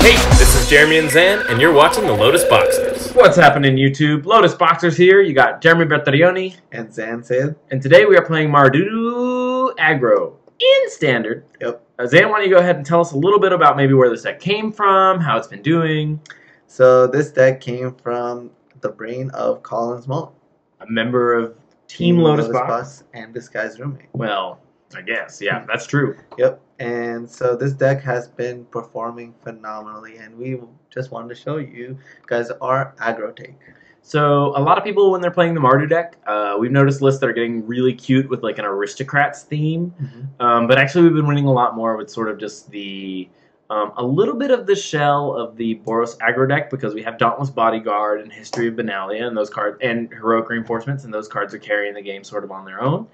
Hey, this is Jeremy and Zan, and you're watching the Lotus Boxers. What's happening, YouTube? Lotus Boxers here. You got Jeremy Bertarioni and Zan Sid. And today we are playing Mardu Aggro in Standard. Yep. Zan, why don't you go ahead and tell us a little bit about maybe where this deck came from, how it's been doing. So this deck came from the brain of Colin Small, a member of Team Lotus Box and this guy's roommate. Well, I guess, yeah, that's true. Yep. And so this deck has been performing phenomenally, and we just wanted to show you guys our aggro take. So a lot of people, when they're playing the Mardu deck, we've noticed lists that are getting really cute with like an aristocrats theme. Mm-hmm. But actually we've been winning a lot more with sort of just the a little bit of the shell of the Boros aggro deck, because we have Dauntless Bodyguard and History of Benalia and those cards, and Heroic Reinforcements, and those cards are carrying the game sort of on their own.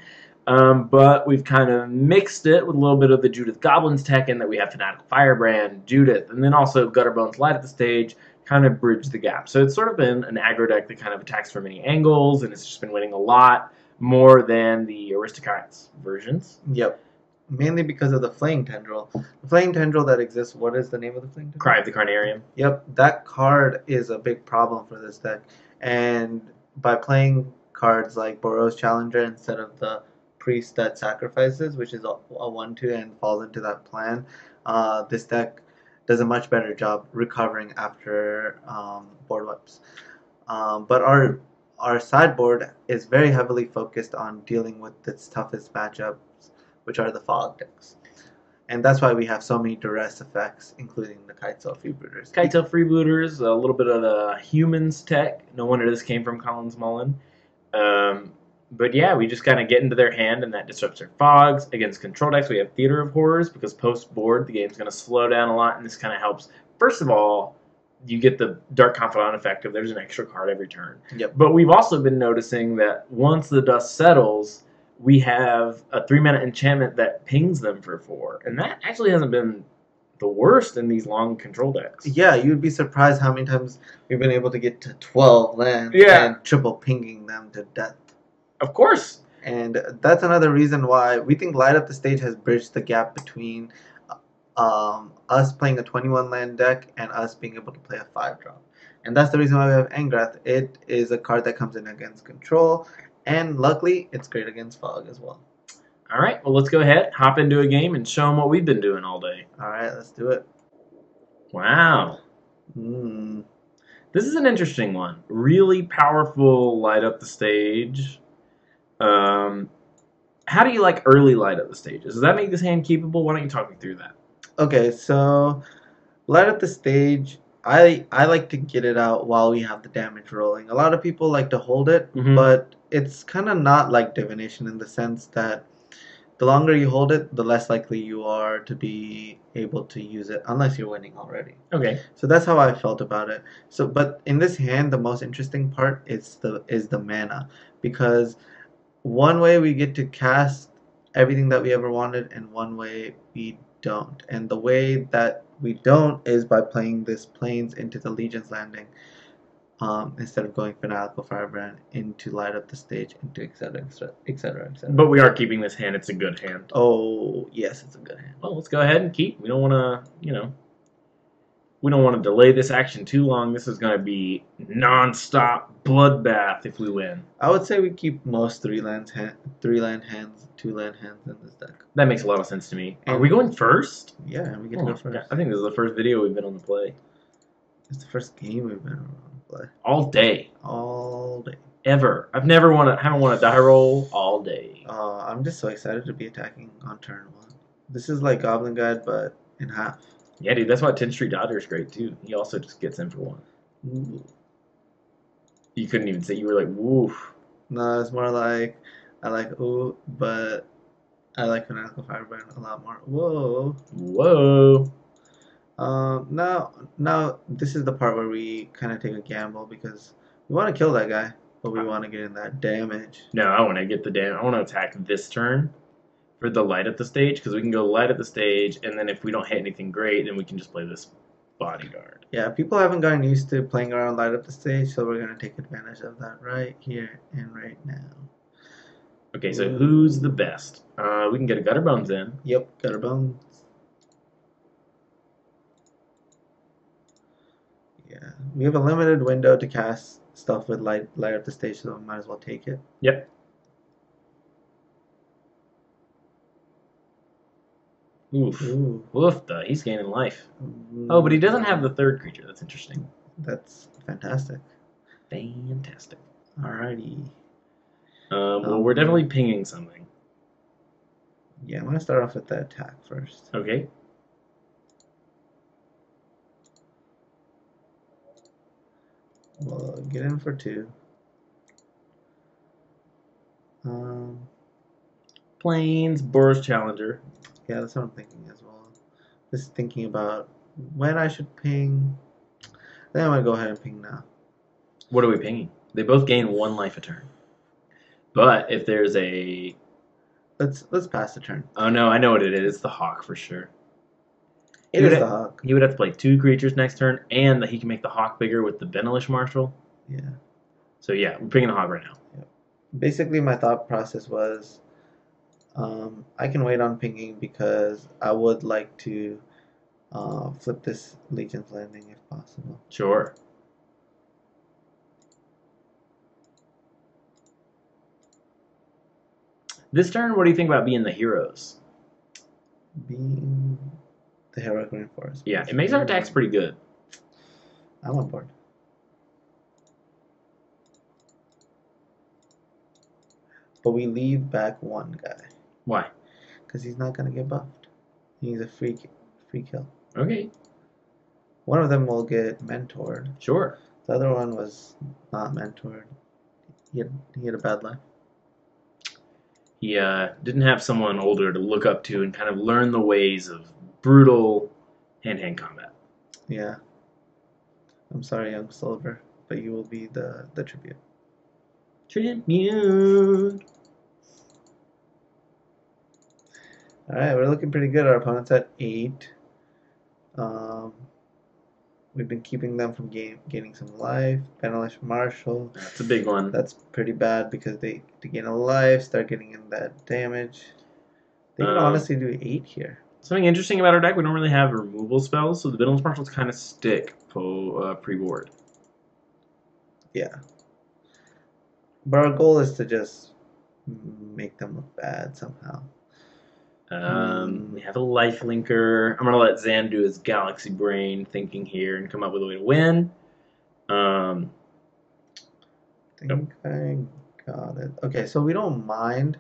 But we've kind of mixed it with a little bit of the Judith Goblins tech in that we have Fanatical Firebrand, Judith, and then also Gutterbones light at the stage, kind of bridge the gap. So it's sort of been an aggro deck that kind of attacks from many angles, and it's just been winning a lot more than the Aristocrats versions. Yep. Mainly because of the Flaying Tendril. The Flaying Tendril that exists, what is the name of the Flaying Tendril? Cry of the Carnarium. Yep, that card is a big problem for this deck. And by playing cards like Boros Challenger instead of the Priest that sacrifices, which is a 1/2 and falls into that plan, this deck does a much better job recovering after board wipes. But our sideboard is very heavily focused on dealing with its toughest matchups, which are the fog decks. And that's why we have so many duress effects, including the Kitesail Freebooters. Kitesail Freebooters, a little bit of the humans tech. No wonder this came from Colin Smolin. But yeah, we just kind of get into their hand, and that disrupts their fogs. Against control decks, we have Theater of Horrors, because post-board, the game's going to slow down a lot, and this kind of helps. First of all, you get the Dark Confidant effect of there's an extra card every turn. Yep. But we've also been noticing that once the dust settles, we have a 3-mana enchantment that pings them for 4. And that actually hasn't been the worst in these long control decks. Yeah, you'd be surprised how many times we've been able to get to 12 lands and triple pinging them to death. Of course. And that's another reason why we think Light Up the Stage has bridged the gap between us playing a 21 land deck and us being able to play a 5-drop. And that's the reason why we have Angrath. It is a card that comes in against control, and luckily it's great against fog as well. Alright, well let's go ahead, hop into a game, and show them what we've been doing all day. Alright, let's do it. Wow. This is an interesting one. Really powerful Light Up the Stage. How do you like early Light Up the Stages? Does that make this hand keepable? Why don't you talk me through that? Okay, so Light Up the Stage, I like to get it out while we have the damage rolling. A lot of people like to hold it, but it's kind of not like Divination in the sense that the longer you hold it, the less likely you are to be able to use it, unless you're winning already. Okay. So that's how I felt about it. So, but in this hand, the most interesting part is the mana, because one way we get to cast everything that we ever wanted, and one way we don't. And the way that we don't is by playing this Plains into the Legion's Landing, instead of going Fanatical Firebrand into Light Up the Stage, into etc., etc. But we are keeping this hand. It's a good hand. Oh, yes, it's a good hand. Well, let's go ahead and keep. We don't want to, we don't want to delay this action too long. This is going to be non-stop bloodbath if we win. I would say we keep most 3-land hands, 2-land hands in this deck. That makes a lot of sense to me. Are we going first? Yeah, we get to go first. I think this is the first video we've been on the play. It's the first game we've been on the play. All day. All day. Ever. Haven't won a die roll all day. I'm just so excited to be attacking on turn 1. This is like Goblin Guide, but in half. Yeah, dude, that's why 10th Street Dodger is great, too. He also just gets in for 1. Ooh. You couldn't even say, you were like, woof. No, it's more like, I like ooh, but I like Fanatical Firebrand a lot more. Whoa. Whoa. Now, this is the part where we kind of take a gamble, because we want to kill that guy, but we want to get in that damage. No, I want to get the damage. I want to attack this turn for the Light Up the Stage, because we can go Light Up the Stage, and then if we don't hit anything great, then we can just play this Bodyguard. Yeah, people haven't gotten used to playing around Light Up the Stage, so we're going to take advantage of that right here and right now. Okay, so who's the best? We can get a Gutterbones in. Yep, Gutterbones. We have a limited window to cast stuff with light up the stage, so we might as well take it. Yep. Oof. Ooh. Woof, he's gaining life. Oh, but he doesn't have the third creature. That's interesting. That's fantastic. Fantastic. Alrighty. Well, we're definitely pinging something. Yeah, I'm going to start off with the attack first. Okay. We'll get in for 2. Plains, Boros Challenger. Yeah, that's what I'm thinking as well. Just thinking about when I should ping. Then I'm going to go ahead and ping now. What are we pinging? They both gain 1 life a turn. But if there's a... Let's pass the turn. Oh no, I know what it is. It's the Hawk for sure. It is the Hawk. He would have to play 2 creatures next turn, and he can make the Hawk bigger with the Benelish Marshal. Yeah. So yeah, we're pinging the Hawk right now. Yep. Basically, my thought process was, I can wait on pinging because I would like to flip this Legion's Landing if possible. Sure. This turn, what do you think about being the heroes? Being the heroic reinforcement. Yeah, it makes our attacks pretty good. I'm on board. But we leave back 1 guy. Why? Because he's not going to get buffed. He's a free kill. Okay. One of them will get mentored. Sure. The other one was not mentored. He had a bad life. He didn't have someone older to look up to and kind of learn the ways of brutal hand-to-hand combat. Yeah. I'm sorry, young soldier, but you will be the tribute. Tribute. Alright, we're looking pretty good. Our opponent's at 8. We've been keeping them from gaining some life. Benelish Marshal. That's a big one. That's pretty bad because they gain a life, start getting in that damage. They can honestly do 8 here. Something interesting about our deck, we don't really have removal spells, so the Benelish Marshals kind of stick pre-board. Yeah. But our goal is to just make them look bad somehow. We have a life linker. I'm going to let Zan do his galaxy brain thinking here and come up with a way to win. I think I got it. Okay, so we don't mind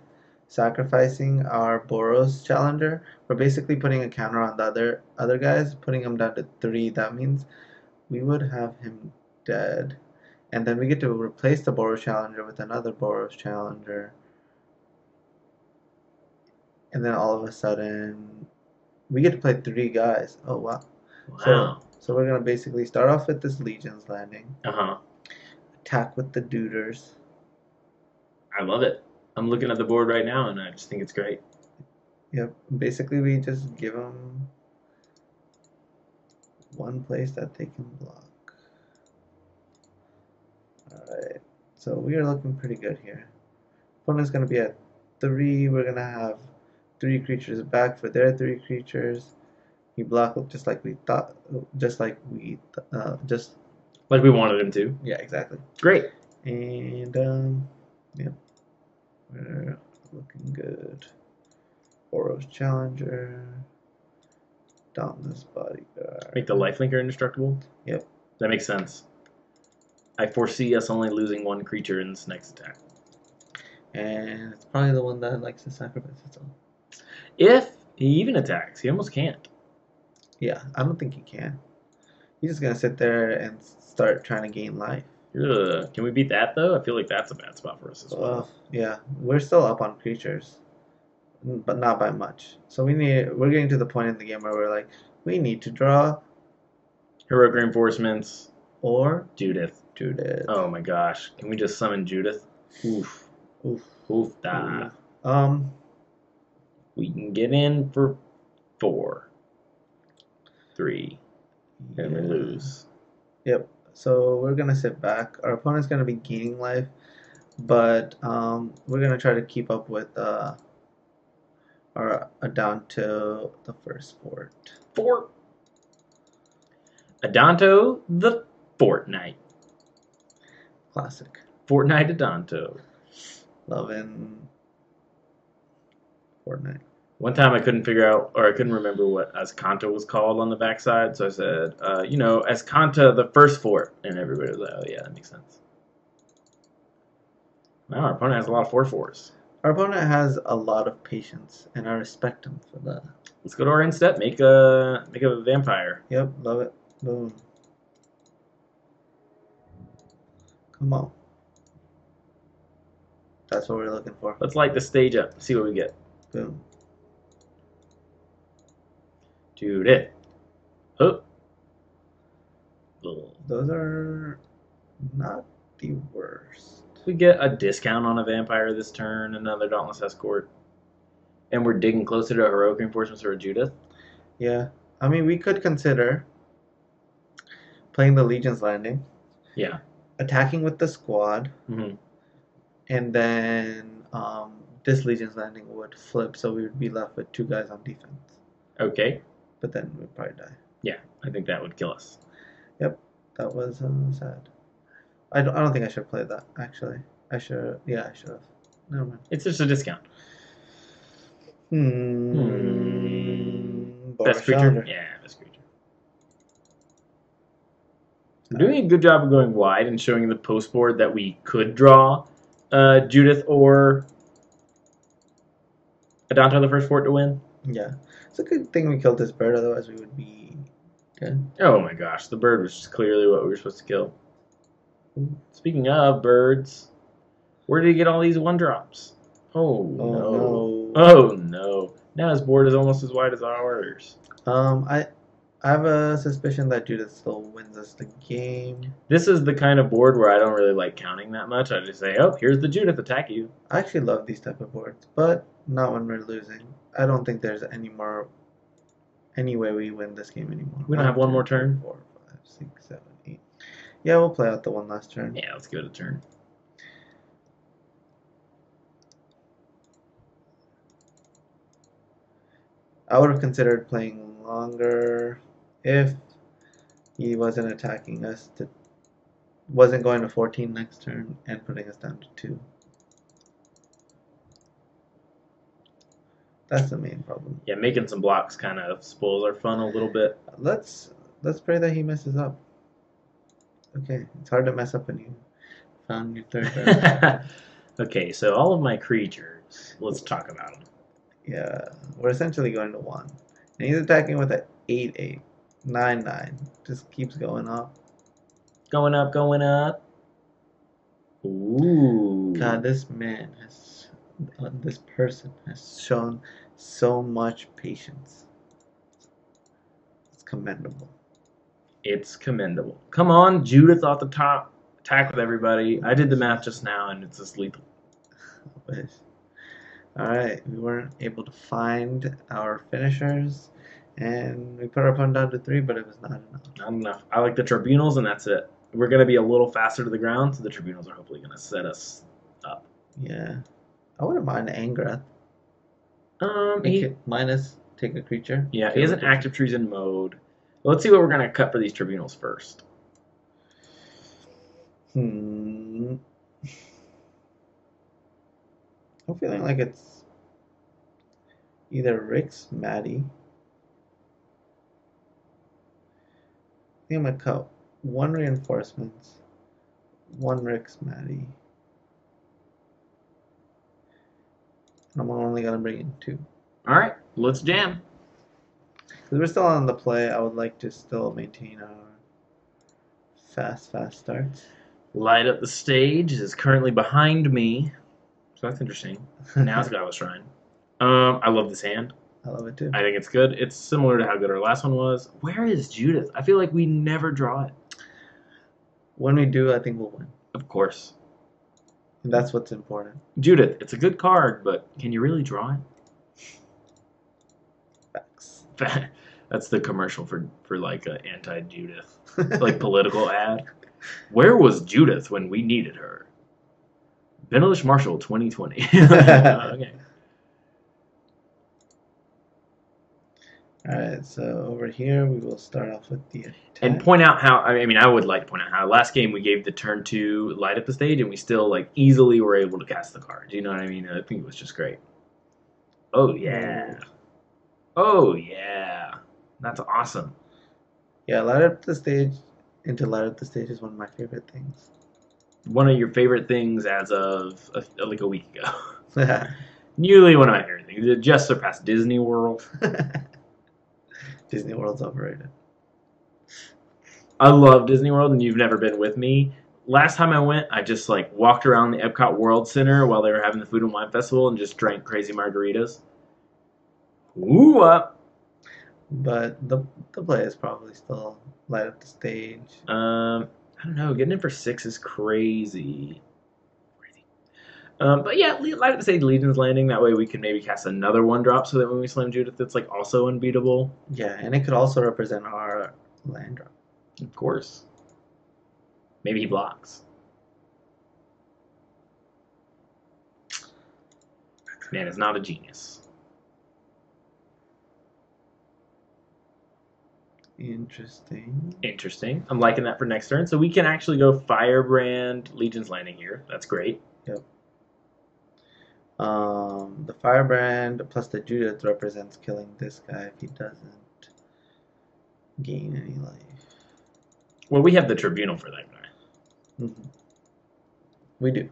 sacrificing our Boros Challenger. We're basically putting a counter on the other guys, putting him down to 3. That means we would have him dead. And then we get to replace the Boros Challenger with another Boros Challenger. And then all of a sudden, we get to play 3 guys. Oh, wow. Wow. So we're going to basically start off with this Legion's Landing. Uh-huh. Attack with the Duders. I love it. I'm looking at the board right now, and I just think it's great. Yep. Basically, we just give them 1 place that they can block. Alright. So we are looking pretty good here. Opponent's going to be at 3. We're going to have 3 creatures back for their 3 creatures. He blocked just like we thought, just like we wanted him to. Yeah, exactly. Great. And yep, we're looking good. Boros Challenger, Dauntless Bodyguard. Make the lifelinker indestructible? Yep. That makes sense. I foresee us only losing 1 creature in this next attack. And it's probably the one that likes to sacrifice its own. If he even attacks, he almost can't. Yeah, I don't think he can. He's just going to sit there and start trying to gain life. Ugh. Can we beat that, though? I feel like that's a bad spot for us as well. Yeah, we're still up on creatures, but not by much. So we're getting to the point in the game where we're like, we need to draw Heroic Reinforcements. Or Judith. Oh my gosh. Can we just summon Judith? Oof. Oof. Oof. Da. We can get in for 4. 3. And we lose. Yep. So we're going to sit back. Our opponent's going to be gaining life. But we're going to try to keep up with down to the first fort. 4. Adanto the Fortnite. Classic. Fortnite Adonto. Loving Fortnite. One time I couldn't figure out, or I couldn't remember what Ascanta was called on the backside, so I said, you know, Ascanta the first fort. And everybody was like, oh yeah, that makes sense. Wow, our opponent has a lot of 4/4s. Our opponent has a lot of patience, and I respect him for that. Let's go to our end step, make a vampire. Yep, love it. Boom. Come on. That's what we're looking for. Let's light the stage up, see what we get. Boom. Judith. Oh. Those are not the worst. We get a discount on a vampire this turn, another Dauntless Escort. And we're digging closer to a Heroic Reinforcements or a Judith. Yeah. I mean, we could consider playing the Legion's Landing. Yeah. Attacking with the squad. Mm-hmm. And then this Legion's Landing would flip, so we would be left with 2 guys on defense. Okay. But then we'd probably die. Yeah, I think that would kill us. Yep, that was sad. I don't think I should play that, actually. I should. Yeah, I should have. Never mind. It's just a discount. Best creature? Challenger. Yeah, best creature. We're doing a good job of going wide and showing the post board that we could draw Judith or Adonto the first fort to win. Yeah. It's a good thing we killed this bird, otherwise we would be dead. Oh my gosh, the bird was just clearly what we were supposed to kill. Speaking of birds, where did he get all these 1-drops? Oh no. Oh no. Now his board is almost as wide as ours. I have a suspicion that Judith still wins us the game. This is the kind of board where I don't really like counting that much. I just say, oh, here's the Judith, attack you. I actually love these type of boards, but not when we're losing. I don't think there's any way we win this game anymore. We don't have one more turn? 4, 5, 6, 7, 8. Yeah, we'll play out the one last turn. Yeah, let's give it a turn. I would have considered playing longer if he wasn't attacking us, wasn't going to 14 next turn and putting us down to 2. That's the main problem. Yeah, making some blocks kind of spoils our fun a little bit. Let's pray that he messes up. Okay, it's hard to mess up when you found your third card. Okay, so all of my creatures, let's talk about them. Yeah, we're essentially going to 1. And he's attacking with an 8/8, 9/9. Just keeps going up. Going up, going up. Ooh. God, this person has shown so much patience. It's commendable. It's commendable. Come on, Judith off the top. Attack with everybody. I did the math just now, and it's just lethal. Alright, we weren't able to find our finishers, and we put our opponent down to 3, but it was not enough. Not enough. I like the Tribunals, and that's it. We're going to be a little faster to the ground, so the Tribunals are hopefully going to set us up. Yeah. I wouldn't mind Angrath. Take a creature. Yeah, he has an active treason mode. Let's see what we're going to cut for these Tribunals first. I'm feeling like it's either Rix Maadi. I think I'm going to cut 1 reinforcements, 1 Rix Maadi. And I'm only going to bring in 2. Alright, let's jam. Because we're still on the play, I would like to still maintain our fast starts. Light up the stage is currently behind me. So that's interesting. Now it's Godless Shrine. I love this hand. I love it too. I think it's good. It's similar to how good our last one was. Where is Judith? I feel like we never draw it. When we do, I think we'll win. Of course. And that's what's important. Judith, it's a good card, but can you really draw it? Facts. That's the commercial for like an anti-Judith, like political ad. Where was Judith when we needed her? Benelish Marshall 2020. Okay. Alright, so over here we will start off with the attack. And point out how, I mean, I would like to point out how last game we gave the turn 2 light up the stage and we still like easily were able to cast the card. You know what I mean? I think it was just great. Oh, yeah. Oh, yeah. That's awesome. Yeah, light up the stage is one of my favorite things. One of your favorite things as of like a week ago. Nearly one of my favorite things. It just surpassed Disney World. Disney World's overrated. I love Disney World, and you've never been with me. Last time I went, I just like walked around the Epcot World Center while they were having the Food and Wine Festival and just drank crazy margaritas. Ooh, But the play is probably still light up the stage. I don't know. Getting in for 6 is crazy. But yeah, light up the stage Legion's Landing. That way we can maybe cast another 1-drop so that when we slam Judith, it's like also unbeatable. Yeah, and it could also represent our land drop. Of course. Maybe he blocks. Man is not a genius. Interesting. I'm liking that for next turn. So we can actually go Firebrand, Legion's Landing here. That's great. Yep. The Firebrand plus the Judith represents killing this guy if he doesn't gain any life. Well, we have the Tribunal for that guy. Mm-hmm. We do.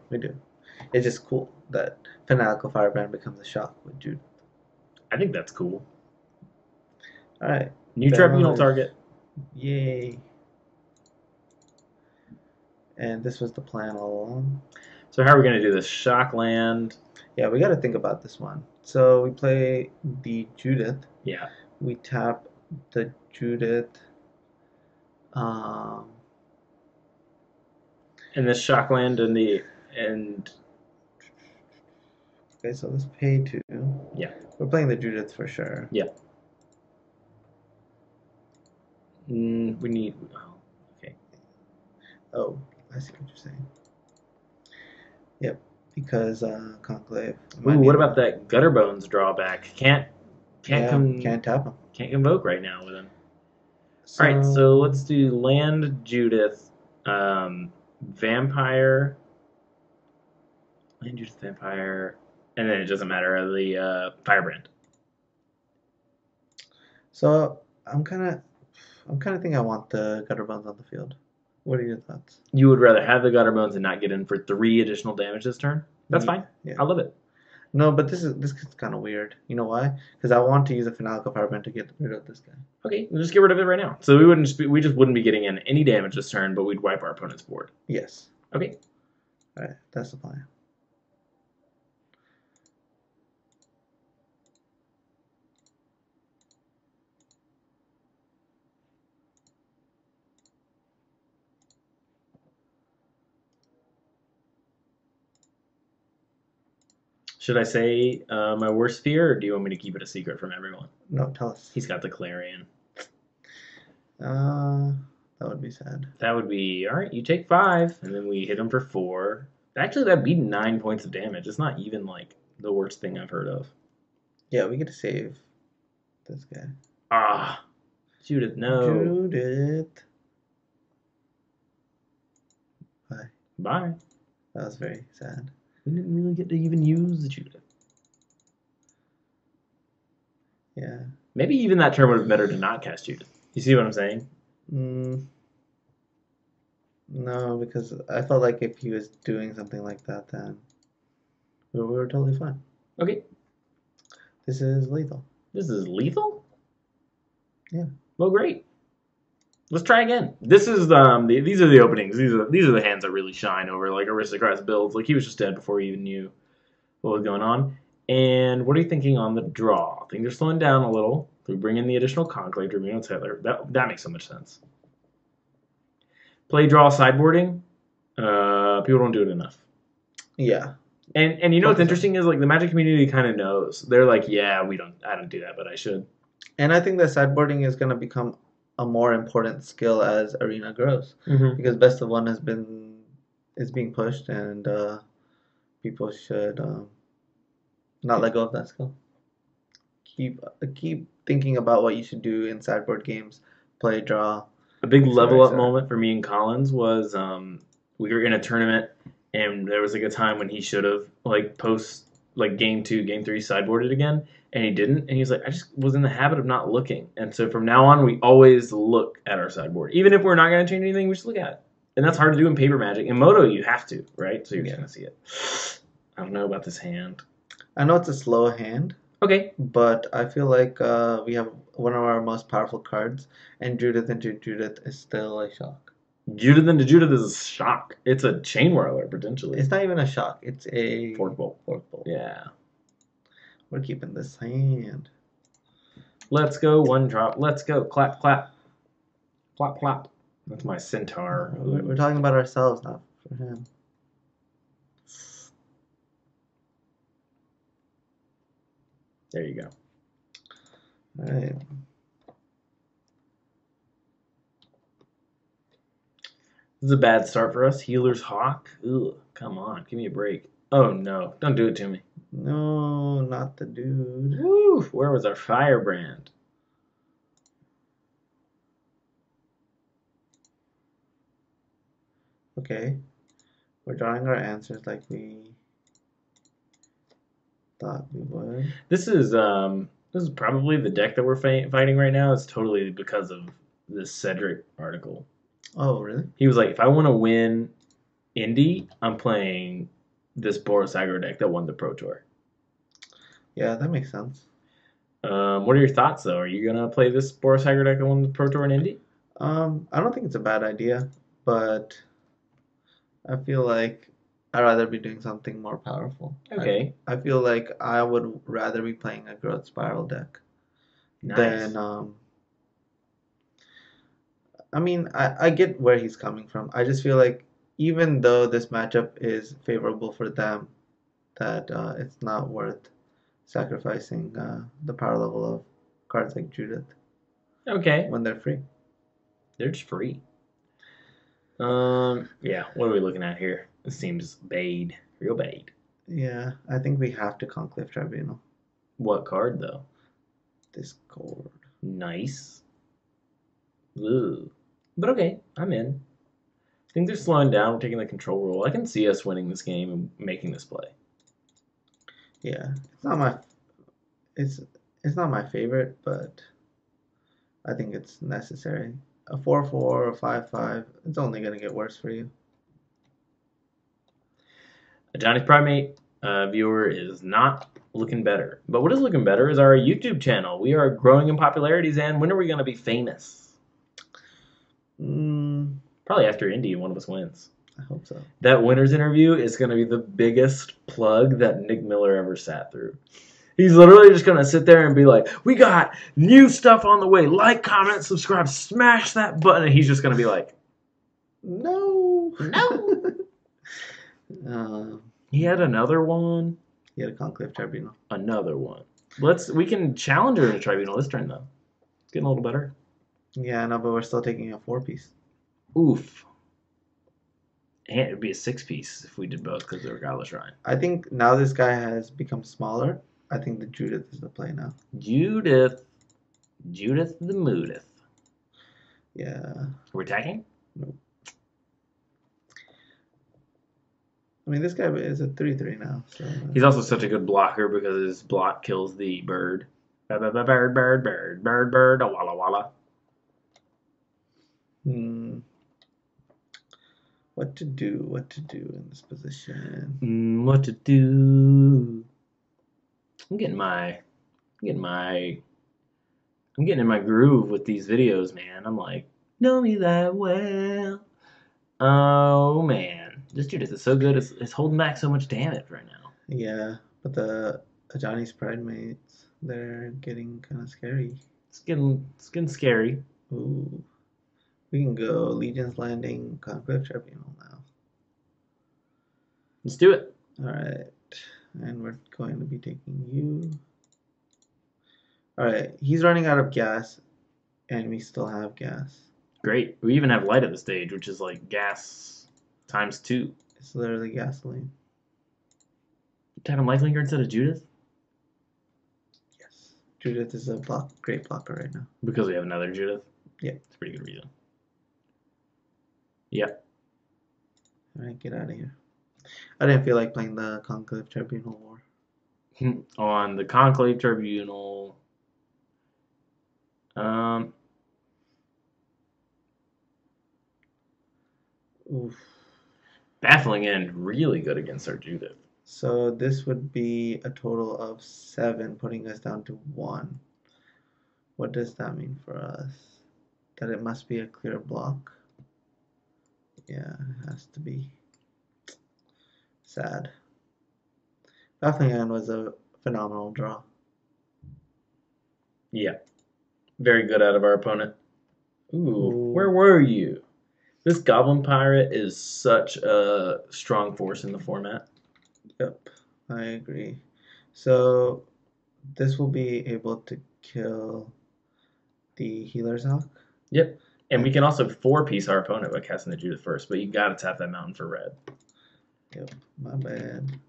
It's just cool that Fanatical Firebrand becomes a shock with Judith. I think that's cool. Alright. New Tribunal target. Yay. And this was the plan all along. So how are we going to do this? Shock land. Yeah, we got to think about this one. So we play the Judith. Yeah. We tap the Judith. And this shock land and okay, so let's pay 2. Yeah. We're playing the Judith for sure. Yeah. We need. Oh, okay. Oh, I see what you're saying. Yep, because Conclave. Ooh, what about that Gutterbones drawback? Can't tap him. Can't convoke right now with him. So, All right, so let's do land Judith, vampire, land Judith, vampire, and then it doesn't matter the Firebrand. So I'm kind of thinking I want the Gutterbones on the field. What are your thoughts? You would rather have the Gutterbones and not get in for 3 additional damage this turn? That's fine. Yeah. I love it. No, but this is kind of weird. You know why? Because I want to use a Fanatical Firebrand to get rid of this guy. Okay, we'll just get rid of it right now. So we just wouldn't be getting in any damage this turn, but we'd wipe our opponent's board. Yes. Okay. All right, that's the plan. Should I say my worst fear, or do you want me to keep it a secret from everyone? No, tell us. He's got the Clarion. That would be sad. That would be, all right, you take 5, and then we hit him for 4. Actually, that'd be 9 points of damage. It's not even, like, the worst thing I've heard of. Yeah, we get to save this guy. Ah, Judith, no. Judith. Bye. Bye. That was very sad. We didn't really get to even use Judith. Yeah. Maybe even that turn would have been better to not cast Judith. You see what I'm saying? No, because I felt like if he was doing something like that, then we were totally fine. Okay. This is lethal. This is lethal? Yeah. Well, great. Let's try again. This is these are the openings. These are the hands that really shine over like Aristocrat's builds. Like he was just dead before he even knew what was going on. And what are you thinking on the draw? I think they're slowing down a little. We bring in the additional Conclave Tribunal. That makes so much sense. Play draw sideboarding. People don't do it enough. Yeah. And you know what's interesting is like the Magic community kind of knows. They're like, yeah, I don't do that, but I should. And I think that sideboarding is going to become a more important skill as Arena grows, because Best of One is being pushed, and people should not let go of that skill. Keep thinking about what you should do in sideboard games, play, draw. A big level up etc. moment for me and Collins was we were in a tournament, and there was like a time when he should have like game 2, game 3 sideboarded again, and he didn't. And he's like, I just was in the habit of not looking. And so from now on, we always look at our sideboard, even if we're not going to change anything. We just look at it, and that's hard to do in paper Magic. In Moto, you have to, right? So you're just going to see it. I don't know about this hand. I know it's a slow hand. Okay. But I feel like we have one of our most powerful cards, and Judith into Judith is still a shock. Judith into Judith is a shock. It's a chain whirler, potentially. It's not even a shock. It's a Fork bolt. Fork bolt. Yeah. We're keeping this hand. Let's go, one drop. Let's go. Clap, clap. Plop, plop. That's my centaur. We're talking about ourselves, not for him. There you go. All right. This is a bad start for us. Healer's Hawk. Ugh, come on. Give me a break. Oh, no. Don't do it to me. No, not the dude. Woo! Where was our Firebrand? Okay. We're drawing our answers like we thought we would. This is probably the deck that we're fighting right now. It's totally because of this Cedric article. Oh, really? He was like, if I want to win Indy, I'm playing this Boros aggro deck that won the Pro Tour. Yeah, that makes sense. What are your thoughts, though? Are you going to play this Boros aggro deck that won the Pro Tour in Indy? I don't think it's a bad idea, but I feel like I'd rather be doing something more powerful. Okay. I feel like I would rather be playing a Growth Spiral deck Nice. than I mean, I get where he's coming from. I just feel like even though this matchup is favorable for them, that it's not worth sacrificing the power level of cards like Judith Okay. when they're free. They're just free. Yeah, what are we looking at here? It seems bade. Real bade. Yeah, I think we have to Conclave Tribunal. What card, though? Discord. Nice. Ooh. But okay, I'm in. I think they're slowing down, we're taking the control role. I can see us winning this game and making this play. Yeah, it's not my favorite, but I think it's necessary. A 4/4 or 5/5, it's only gonna get worse for you. A Johnny's Primate viewer is not looking better. But what is looking better is our YouTube channel. We are growing in popularity, Zan. When are we going to be famous? Probably after Indy, one of us wins. I hope so. That winner's interview is going to be the biggest plug that Nick Miller ever sat through. He's literally just going to sit there and be like, we got new stuff on the way. Like, comment, subscribe, smash that button. And he's just going to be like, No. he had another one. He had a Conclave Tribunal. Another one. We can challenge her in a tribunal this turn, though. It's getting a little better. Yeah, I know, but we're still taking a 4-piece. Oof. And it would be a 6-piece if we did both because they were Godless Shrine. I think now this guy has become smaller. I think the Judith is the play now. Judith the Moodith. Yeah. Are we attacking? Nope. I mean, this guy is a 3/3 now. So. He's also such a good blocker because his block kills the bird. Bird, a walla walla. What to do in this position? What to do? I'm getting in my groove with these videos, man. I'm like, know me that well. Oh man, this Judith is so good. It's holding back so much damage right now. Yeah, but the Johnny's Pridemates, they're getting kind of scary. It's getting scary. Ooh. We can go Legion's Landing, Conclave Tribunal now. Let's do it. Alright. And we're going to be taking you. Alright. He's running out of gas. And we still have gas. Great. We even have light at the stage, which is like gas times 2. It's literally gasoline. Type of Lifelinker instead of Judith? Yes. Judith is a great blocker right now. Because we have another Judith? Yeah. It's a pretty good reason. Yep. Alright, get out of here. I didn't feel like playing the Conclave Tribunal War. On the Conclave Tribunal. Oof. Baffling End, really good against our Judith. So this would be a total of 7, putting us down to 1. What does that mean for us? That it must be a clear block? Yeah, it has to be. Sad. Baffling End was a phenomenal draw. Yeah. Very good out of our opponent. Ooh. Where were you? This Goblin Pirate is such a strong force in the format. Yep, I agree. So this will be able to kill the Healer's Hawk. Yep. And we can also 4-piece our opponent by casting the Judith first, but you gotta tap that mountain for red. Yep, my bad.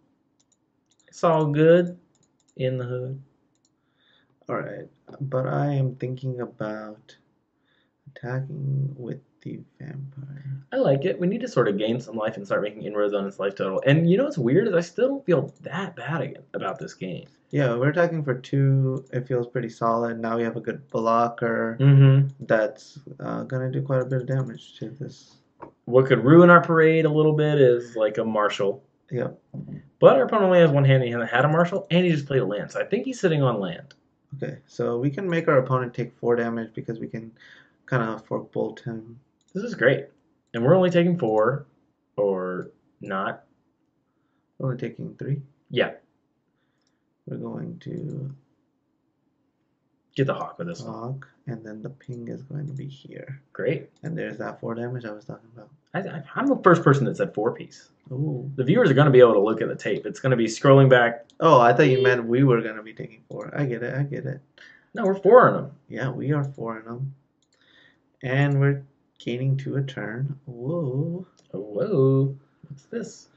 It's all good in the hood. Alright, but I am thinking about attacking with the vampire. I like it. We need to sort of gain some life and start making inroads on its life total. And you know what's weird is I still don't feel that bad about this game. Yeah, we're attacking for 2. It feels pretty solid. Now we have a good blocker that's gonna do quite a bit of damage to this. What could ruin our parade a little bit is like a Marshal. Yep. But our opponent only has one hand. He had a Marshal, and he just played a land. So I think he's sitting on land. Okay, so we can make our opponent take 4 damage because we can kind of fork bolt him. This is great. And we're only taking 4, or not. We're only taking 3. Yeah. We're going to Get the Hawk with this one. Hawk, and then the ping is going to be here. Great. And there's that 4 damage I was talking about. I'm the first person that said 4-piece. Ooh. The viewers are going to be able to look at the tape. It's going to be scrolling back. Oh, I thought you meant we were going to be taking 4. I get it. No, we're 4 on them. Yeah, we are 4 in them. And we're gaining 2 a turn. Whoa. Whoa. What's this?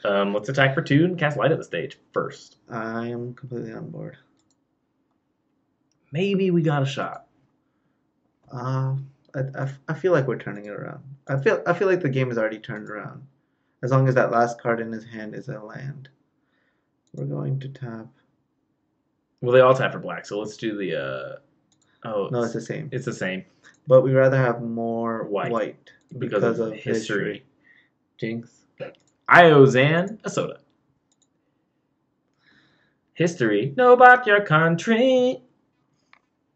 Let's attack for 2 and cast Light at the stage first. I am completely on board. Maybe we got a shot. I feel like we're turning it around. I feel like the game is already turned around. As long as that last card in his hand is a land. We're going to tap. Well, they all tap for black, so let's do the... No, it's the same. It's the same. But we'd rather have more White. because of history. Jinx. Io Zan, a soda. History. Know about your country.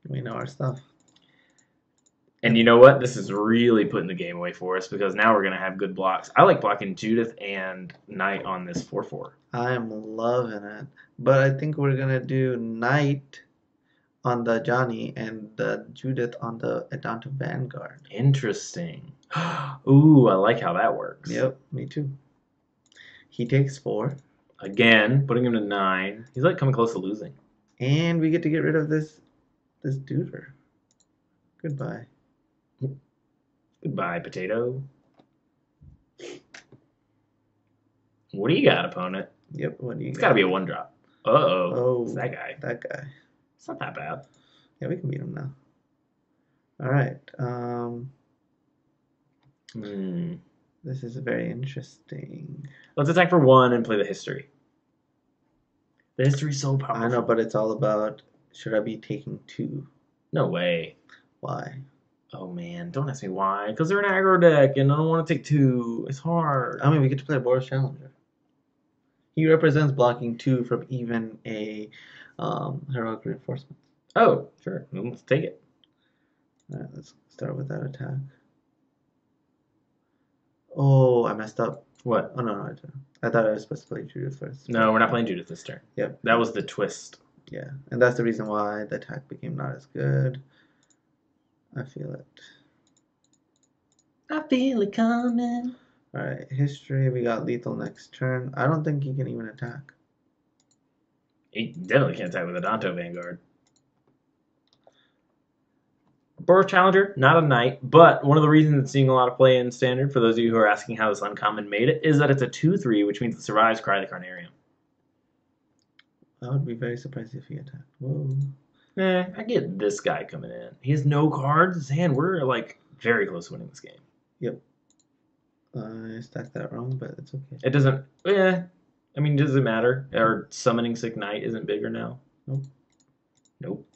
We know our stuff. And you know what? This is really putting the game away for us because now we're going to have good blocks. I like blocking Judith and Knight on this 4-4. I'm loving it. But I think we're going to do Knight on the Johnny and the Judith on the Dauntless Vanguard. Interesting. Ooh, I like how that works. Yep, me too. He takes 4. Again, putting him to 9. He's like coming close to losing. And we get to get rid of this duder. Goodbye. Goodbye, potato. What do you got, opponent? Yep, what do you It's got? got to be a 1-drop. Uh-oh. Oh, It's that guy. That guy. It's not that bad. Yeah, we can beat him now. Alright. This is very interesting. Let's attack for 1 and play the history. The history's so powerful. I know, but it's all about, should I be taking 2? No way. Why? Oh, man. Don't ask me why. Because they're an aggro deck, and I don't want to take 2. It's hard. I mean, we get to play Boros Challenger. He represents blocking 2 from even a heroic reinforcement. Oh, sure. Let's take it. Alright, let's start with that attack. Oh, I messed up. What? Oh, no, I didn't. I thought I was supposed to play Judith first. No, we're not playing Judith this turn. Yep. That was the twist. Yeah, and that's the reason why the attack became not as good. I feel it. I feel it coming. Alright, history. We got lethal next turn. I don't think he can even attack. He definitely can't attack with a Dauntless Vanguard. Boros Challenger, not a knight, but one of the reasons it's seeing a lot of play in Standard, for those of you who are asking how this uncommon made it, is that it's a 2-3, which means it survives Cry the Carnarium. I would be very surprised if he attacked. Whoa. I get this guy coming in. He has no cards. His hand, we're like very close to winning this game. Yep. I stacked that wrong, but it's okay. It doesn't. I mean, does it matter? Or summoning Sick Knight isn't bigger now? Nope. Nope.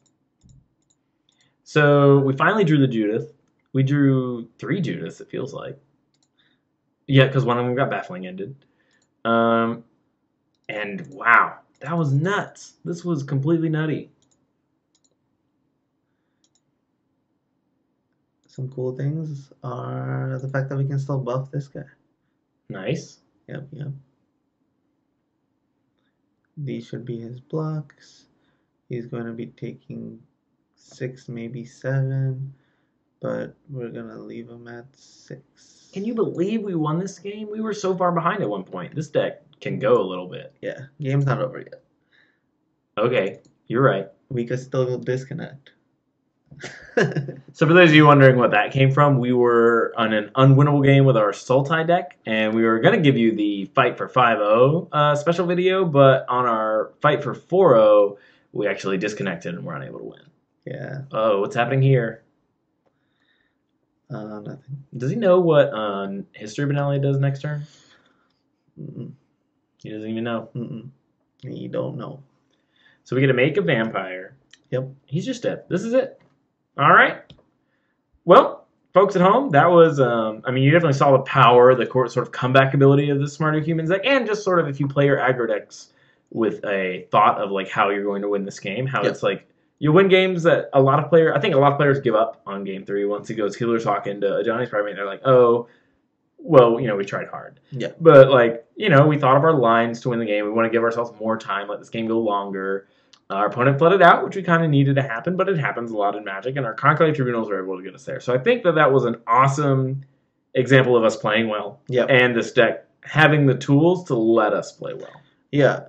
So we finally drew the Judith. We drew 3 Judiths, it feels like. Yeah, because one of them got baffling ended. And wow, that was nuts. This was completely nutty. Some cool things are the fact that we can still buff this guy. Nice. Yep. These should be his blocks. He's going to be taking 6, maybe 7, but we're going to leave him at 6. Can you believe we won this game? We were so far behind at one point. This deck can go a little bit. Yeah, game's not over yet. Okay, you're right. We could still disconnect. So for those of you wondering what that came from, we were on an unwinnable game with our Sultai deck, and we were going to give you the Fight for 5-0 special video, but on our Fight for 4-0, we actually disconnected and were unable to win. Yeah. Oh, what's happening here? Nothing. Does he know what History of Benalia does next turn? Mm-mm. He doesn't even know. Mm-mm. You don't know. So we get to make a vampire. Yep. He's just dead. This is it. All right. Well, folks at home, that was, I mean, you definitely saw the power, the sort of comeback ability of the Smarter Humans deck, and just sort of if you play your aggro decks with a thought of like how you're going to win this game, how it's like you win games that I think a lot of players give up on game 3 once he goes Healer's Hawk into Johnny's Primate. They're like, oh, well, we tried hard. Yeah. But like, we thought of our lines to win the game. We want to give ourselves more time, let this game go longer. Our opponent flooded out, which we kind of needed to happen, but it happens a lot in Magic, and our Conclave Tribunals were able to get us there. So I think that was an awesome example of us playing well, and this deck having the tools to let us play well. Yeah,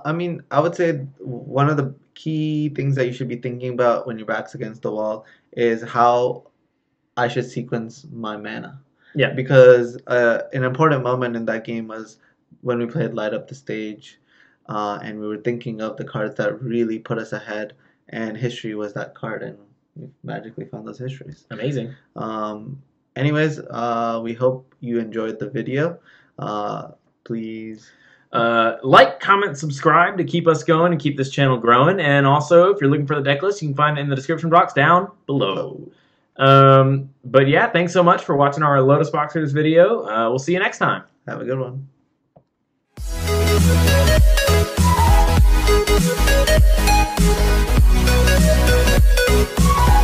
I mean, I would say one of the key things that you should be thinking about when your back's against the wall is how I should sequence my mana. Yeah. Because an important moment in that game was when we played Light Up the Stage, and we were thinking of the cards that really put us ahead, and History was that card, and we magically found those histories. Amazing. Anyways, we hope you enjoyed the video. Please like, comment, subscribe to keep us going and keep this channel growing. And also, if you're looking for the deck list, you can find it in the description box down below. But yeah, thanks so much for watching our Lotus Boxers video. We'll see you next time. have a good one. We'll be right back.